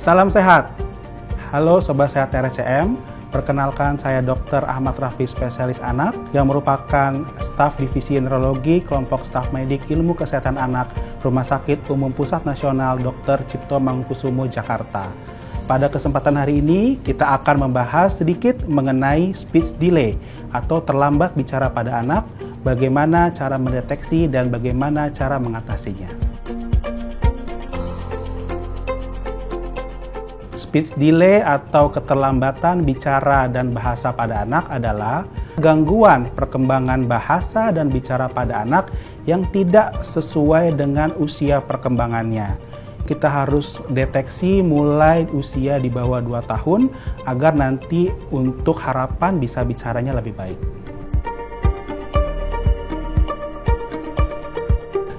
Salam sehat. Halo Sobat Sehat RSCM. Perkenalkan saya Dr. Ahmad Rafi, spesialis anak yang merupakan staf divisi neurologi kelompok staf medik ilmu kesehatan anak Rumah Sakit Umum Pusat Nasional Dr. Cipto Mangunkusumo, Jakarta. Pada kesempatan hari ini kita akan membahas sedikit mengenai speech delay atau terlambat bicara pada anak, bagaimana cara mendeteksi dan bagaimana cara mengatasinya. Speech delay atau keterlambatan bicara dan bahasa pada anak adalah gangguan perkembangan bahasa dan bicara pada anak yang tidak sesuai dengan usia perkembangannya. Kita harus deteksi mulai usia di bawah 2 tahun agar nanti untuk harapan bisa bicaranya lebih baik.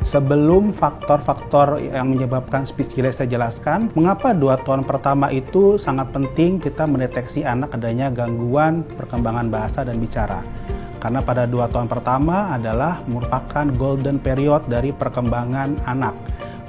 Sebelum faktor-faktor yang menyebabkan speech delay saya jelaskan, mengapa 2 tahun pertama itu sangat penting kita mendeteksi anak adanya gangguan perkembangan bahasa dan bicara. Karena pada 2 tahun pertama adalah merupakan golden period dari perkembangan anak.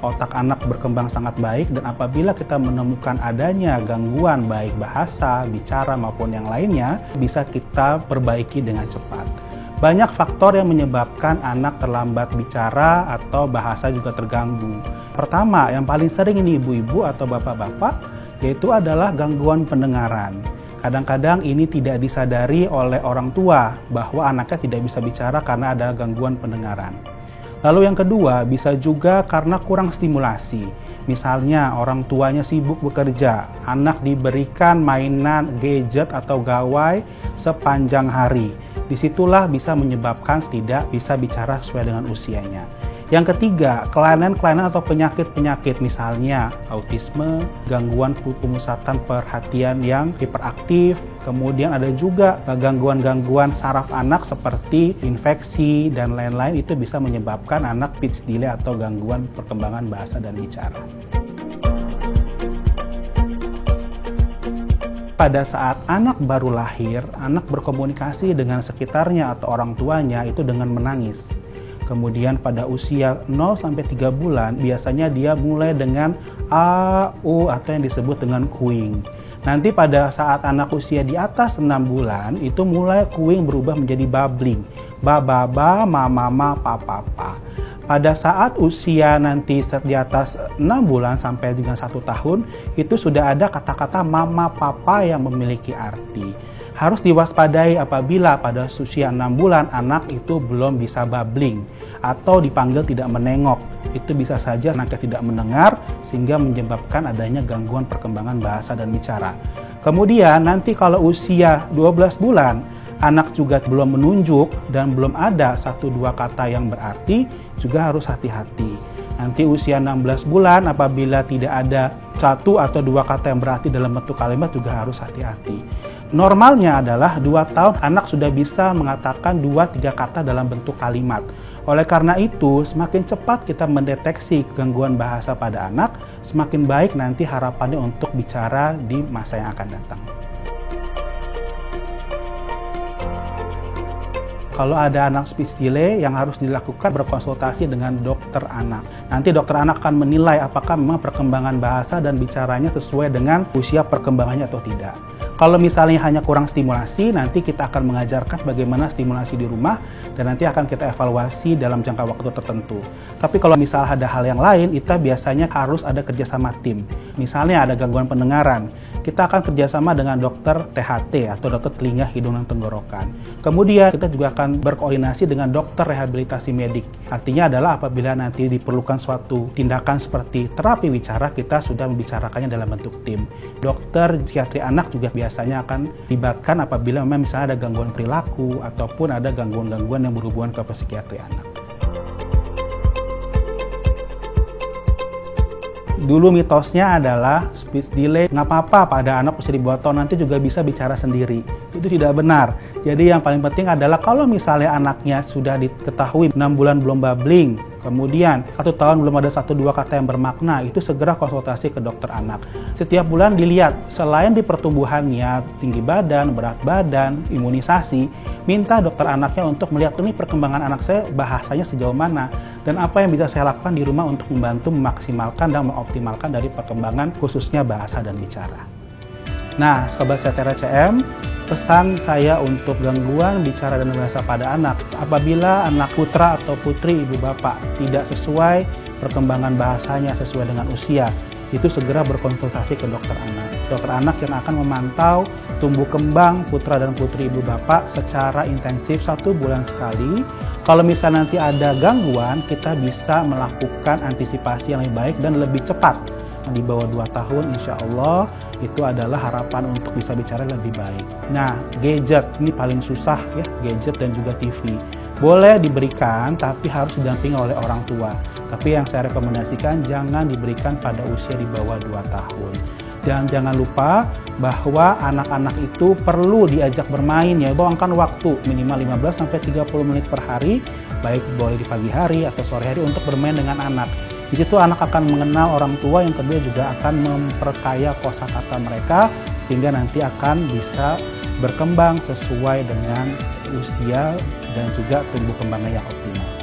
Otak anak berkembang sangat baik dan apabila kita menemukan adanya gangguan baik bahasa, bicara maupun yang lainnya, bisa kita perbaiki dengan cepat. Banyak faktor yang menyebabkan anak terlambat bicara atau bahasa juga terganggu. Pertama, yang paling sering ini ibu-ibu atau bapak-bapak, yaitu adalah gangguan pendengaran. Kadang-kadang ini tidak disadari oleh orang tua bahwa anaknya tidak bisa bicara karena ada gangguan pendengaran. Lalu yang kedua, bisa juga karena kurang stimulasi. Misalnya orang tuanya sibuk bekerja, anak diberikan mainan, gadget atau gawai sepanjang hari. Disitulah bisa menyebabkan tidak bisa bicara sesuai dengan usianya. Yang ketiga, kelainan-kelainan atau penyakit-penyakit, misalnya autisme, gangguan pemusatan perhatian yang hiperaktif, kemudian ada juga gangguan-gangguan saraf anak seperti infeksi dan lain-lain, itu bisa menyebabkan anak speech delay atau gangguan perkembangan bahasa dan bicara. Pada saat anak baru lahir, anak berkomunikasi dengan sekitarnya atau orang tuanya itu dengan menangis. Kemudian pada usia 0-3 bulan, biasanya dia mulai dengan A, U atau yang disebut dengan cooing. Nanti pada saat anak usia di atas 6 bulan, itu mulai cooing berubah menjadi babbling. Ba, ba, ba, ma, ma, ma, pa, pa, pa. Pada saat usia nanti di atas 6 bulan sampai dengan 1 tahun, itu sudah ada kata-kata mama, papa yang memiliki arti. Harus diwaspadai apabila pada usia 6 bulan anak itu belum bisa babbling atau dipanggil tidak menengok. Itu bisa saja anaknya tidak mendengar sehingga menyebabkan adanya gangguan perkembangan bahasa dan bicara. Kemudian nanti kalau usia 12 bulan, anak juga belum menunjuk dan belum ada 1-2 kata yang berarti, juga harus hati-hati. Nanti usia 16 bulan apabila tidak ada 1 atau 2 kata yang berarti dalam bentuk kalimat, juga harus hati-hati. Normalnya adalah 2 tahun anak sudah bisa mengatakan 2-3 kata dalam bentuk kalimat. Oleh karena itu, semakin cepat kita mendeteksi gangguan bahasa pada anak, semakin baik nanti harapannya untuk bicara di masa yang akan datang. Kalau ada anak speech delay, yang harus dilakukan berkonsultasi dengan dokter anak. Nanti dokter anak akan menilai apakah memang perkembangan bahasa dan bicaranya sesuai dengan usia perkembangannya atau tidak. Kalau misalnya hanya kurang stimulasi, nanti kita akan mengajarkan bagaimana stimulasi di rumah dan nanti akan kita evaluasi dalam jangka waktu tertentu. Tapi kalau misalnya ada hal yang lain, kita biasanya harus ada kerjasama tim. Misalnya ada gangguan pendengaran, kita akan kerjasama dengan dokter THT atau dokter telinga, hidung, dan tenggorokan. Kemudian kita juga akan berkoordinasi dengan dokter rehabilitasi medik. Artinya adalah apabila nanti diperlukan suatu tindakan seperti terapi bicara, kita sudah membicarakannya dalam bentuk tim. Dokter psikiatri anak juga biasanya akan dilibatkan apabila memang misalnya ada gangguan perilaku ataupun ada gangguan-gangguan yang berhubungan ke psikiatri anak. Dulu mitosnya adalah speech delay nggak apa-apa pada anak usia di bawah tahun, nanti juga bisa bicara sendiri. Itu tidak benar. Jadi yang paling penting adalah kalau misalnya anaknya sudah diketahui 6 bulan belum babbling, Kemudian, 1 tahun belum ada 1-2 kata yang bermakna, itu segera konsultasi ke dokter anak. Setiap bulan dilihat, selain di pertumbuhannya, tinggi badan, berat badan, imunisasi, minta dokter anaknya untuk melihat ini perkembangan anak saya bahasanya sejauh mana, dan apa yang bisa saya lakukan di rumah untuk membantu memaksimalkan dan mengoptimalkan dari perkembangan khususnya bahasa dan bicara. Nah, Sobat Setera CM, pesan saya untuk gangguan bicara dan bahasa pada anak, apabila anak putra atau putri ibu bapak tidak sesuai perkembangan bahasanya sesuai dengan usia, itu segera berkonsultasi ke dokter anak. Dokter anak yang akan memantau tumbuh kembang putra dan putri ibu bapak secara intensif 1 bulan sekali. Kalau misalnya nanti ada gangguan, kita bisa melakukan antisipasi yang lebih baik dan lebih cepat. Di bawah 2 tahun insya Allah itu adalah harapan untuk bisa bicara lebih baik. Nah, gadget ini paling susah ya, gadget dan juga TV. Boleh diberikan tapi harus didampingi oleh orang tua. Tapi yang saya rekomendasikan jangan diberikan pada usia di bawah 2 tahun. Dan jangan lupa bahwa anak-anak itu perlu diajak bermain ya, luangkan waktu minimal 15-30 menit per hari, baik boleh di pagi hari atau sore hari untuk bermain dengan anak. Di situ anak akan mengenal orang tua, yang kedua juga akan memperkaya kosakata mereka sehingga nanti akan bisa berkembang sesuai dengan usia dan juga tumbuh kembangnya yang optimal.